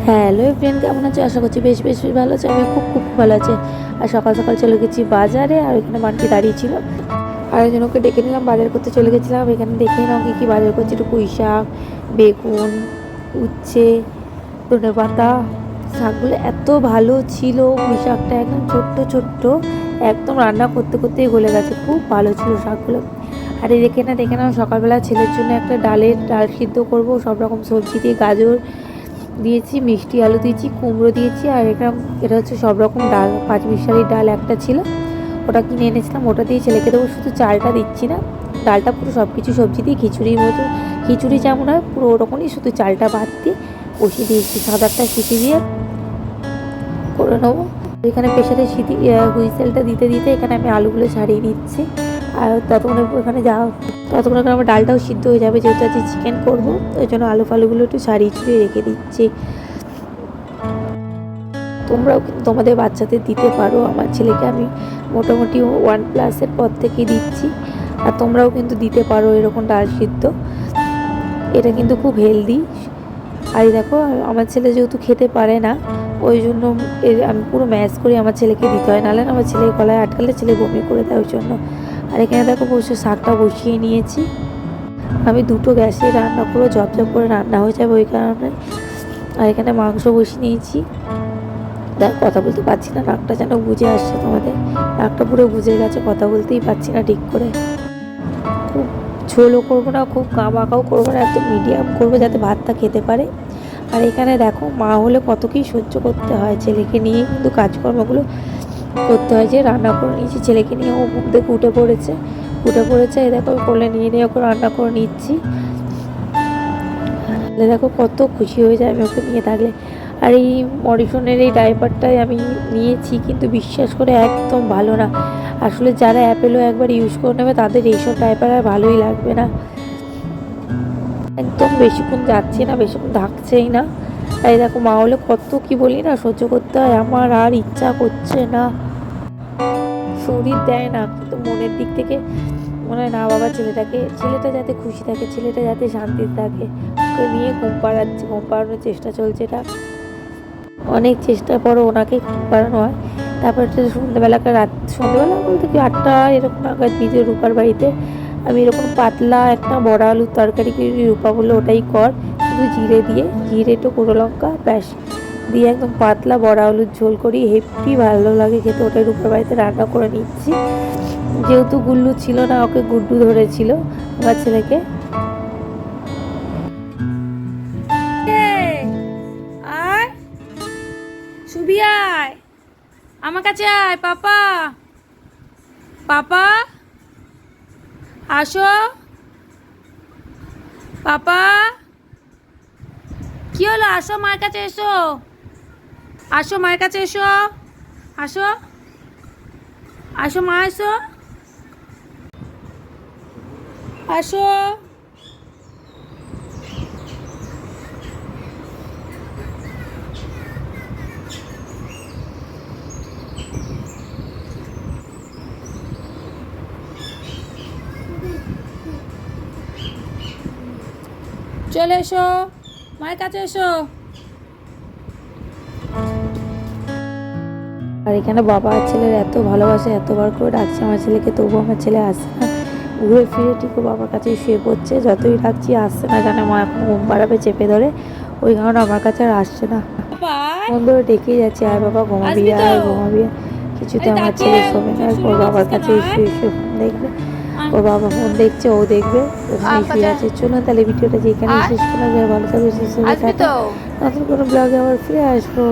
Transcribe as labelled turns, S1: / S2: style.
S1: Hello friend, কেমন আছো? আশা করছি বেশ বেশ বেশ ভালো আছে। আমি খুব খুব ভালো আছি। আর সকাল সকাল চলে গেছি বাজারে, আর এখানে বান্টি দাঁড়িয়ে ছিল, আর একজনকে ডেকে নিলাম, বাজার করতে চলে গেছিলাম। এখানে দেখে নাও কী কী বাজার করছি। একটু পুঁই শাক, বেগুন, উচ্ছে, ধনে পাতা। শাকগুলো এত ভালো ছিল, পুঁই শাকটা একদম ছোট্ট ছোট্ট, একদম রান্না করতে করতেই গলে গেছে, খুব ভালো ছিল শাকগুলো। আর এই দেখে নাও সকালবেলা ছেলের জন্য একটা ডাল সিদ্ধ করবো, সব রকম সবজি দিয়ে, গাজর দিয়েছি, মিষ্টি আলু দিয়েছি, কুমড়ো দিয়েছি, আর এটা হচ্ছে সব রকম ডাল, পাঁচমিশালির ডাল একটা ছিল, ওটা কিনে এনেছিলাম, ওটা দিয়ে ছেলেকে দেবো। শুধু চালটা দিচ্ছি না, ডালটা পুরো সব কিছু সবজি দিয়ে খিচুড়ির মতো, খিচুড়ি যেমন হয় পুরো ওরকমই, শুধু চালটা ভাত দিয়ে বসিয়ে দিয়েছি। 7-8টা সিটি দিয়ে করে নেবো। এখানে প্রেশারে হুইসেলটা দিতে দিতে এখানে আমি আলুগুলো ছাড়িয়ে নিচ্ছি। আর ততক্ষণে আমার ডালটাও সিদ্ধ হয়ে যাবে, যেহেতু আজকে চিকেন করবো, ওই জন্য আলু ফালুগুলো একটু ছাড়িয়ে ছুড়িয়ে রেখে দিচ্ছি। তোমরাও কিন্তু তোমাদের বাচ্চাদের দিতে পারো। আমার ছেলেকে আমি মোটামুটি 1+এর পর থেকেই দিচ্ছি, আর তোমরাও কিন্তু দিতে পারো এরকম ডাল সিদ্ধ। এটা কিন্তু খুব হেলদি। আর দেখো, আমার ছেলে যেহেতু খেতে পারে না, ওই জন্য আমি পুরো ম্যাশ করে আমার ছেলেকে দিতে হয়, নাহলে আমার ছেলের গলায় আটকালে ছেলে বমি করে দেয়, ওই জন্য। আর এখানে দেখো শাকটা বসিয়ে নিয়েছি। আমি দুটো গ্যাসে রান্না করবো, ঝপঝপ করে রান্না হয়ে যাবে ওই কারণে। আর এখানে মাংস বসিয়ে নিয়েছি। দেখ, কথা বলতে পারছি না, নাকটা যেন বুঝে আসছে তোমাদের, নাকটা পুরো বুঝে গেছে, কথা বলতেই পারছি না ঠিক করে। খুব ঝোলও করবো না, খুব কামাকাও করবো না, একদম মিডিয়াম করবো যাতে ভাতটা খেতে পারে। আর এখানে দেখো, মা হলে কত কী সহ্য করতে হয়, ছেলেকে নিয়ে কিন্তু কাজকর্মগুলো করতে হয়। যে রান্না করে নিয়েছি ছেলেকে নিয়ে, ও ঘুম থেকে উঠে পড়েছে, এই দেখো কোলে নিয়ে ওকে রান্না করে নিচ্ছি। দেখো কত খুশি হয়ে যায় আমি ওকে নিয়ে থাকলে। আর এই মরিসনের এই ডাইপারটাই আমি নিয়েছি, কিন্তু বিশ্বাস করে একদম ভালো না। আসলে যারা অ্যাপেলো একবার ইউজ করে নেবে, তাদের এইসব ডাইপার আর ভালোই লাগবে না, একদম বেশিক্ষণ যাচ্ছে না, বেশিক্ষণ থাকছেই না। তাই দেখো, মা হলে কত কি বলি না সহ্য করতে হয়। আমার আর ইচ্ছা করছে না, শরীর দেয় না, কিন্তু মনের দিক থেকে মনে হয় না বাবা, ছেলেটা যাতে খুশি থাকে, ছেলেটা যাতে শান্তিতে থাকে, ওকে নিয়ে ঘুম পাড়ানোর চেষ্টা চলছে। এটা অনেক চেষ্টার পরও ওনাকে ঘুম পাড়ানো হয়। তারপরে সন্ধ্যেবেলা বলতে কি 8টা এরকম নাগাদ নিজের রূপার বাড়িতে আমি এরকম পাতলা একটা বড় আলুর তরকারি করি। রূপা বললো ওটাই কর, শুধু জিরে একটু কুড়ো লঙ্কা ব্যাস দিয়ে একদম পাতলা বড় আলুর ঝোল করি, হেভি ভালো লাগে খেতে। ওটাই রূপার বাড়িতে রান্না করে নিচ্ছি। যেহেতু গুল্লু ছিল না, ওকে গুড্ডু ধরেছিল আমার ছেলেকে।
S2: আয় সুবি, আয় আমার কাছে আয়, পাপা পাপা আসো, পাপা কি হলো? আসো মায়ের কাছে, আসো মায়ের কাছে, আসো আসো মা, আসো। চলে এসো, মায়ের কাছে এসো।
S1: আর এখানে বাবা আর ছেলের এত ভালোবাসে, এতবার করে ডাকছে আমার ছেলেকে, তবুও আমার ছেলে আসছে না। ঘুরে ফিরে ঠিক বাবার কাছেই শুয়ে পড়ছে, যতই ডাকছি আসছে না, জানে মা এখন ঘুম পাড়াবে চেপে ধরে, ওই কারণে আমার কাছে আর আসছে না। মন ধরে ডেকেই যাচ্ছে, আর বাবা ঘুমাবি, আর ঘুমাবি। কিছুতে আমার ছেলে শোবে না, ওর বাবার কাছেই শুয়ে শুয়ে ফোন দেখবে। ওর বাবা ফোন দেখছে, ও দেখবে, ওখানে শুয়ে আছে। চলুন তাহলে ভিডিওটা যেখানে শেষ করলাম, ভালো থাকবে, সুস্থ থাকবে, নতুন কোনো ব্লগে আবার ফিরে আসবো।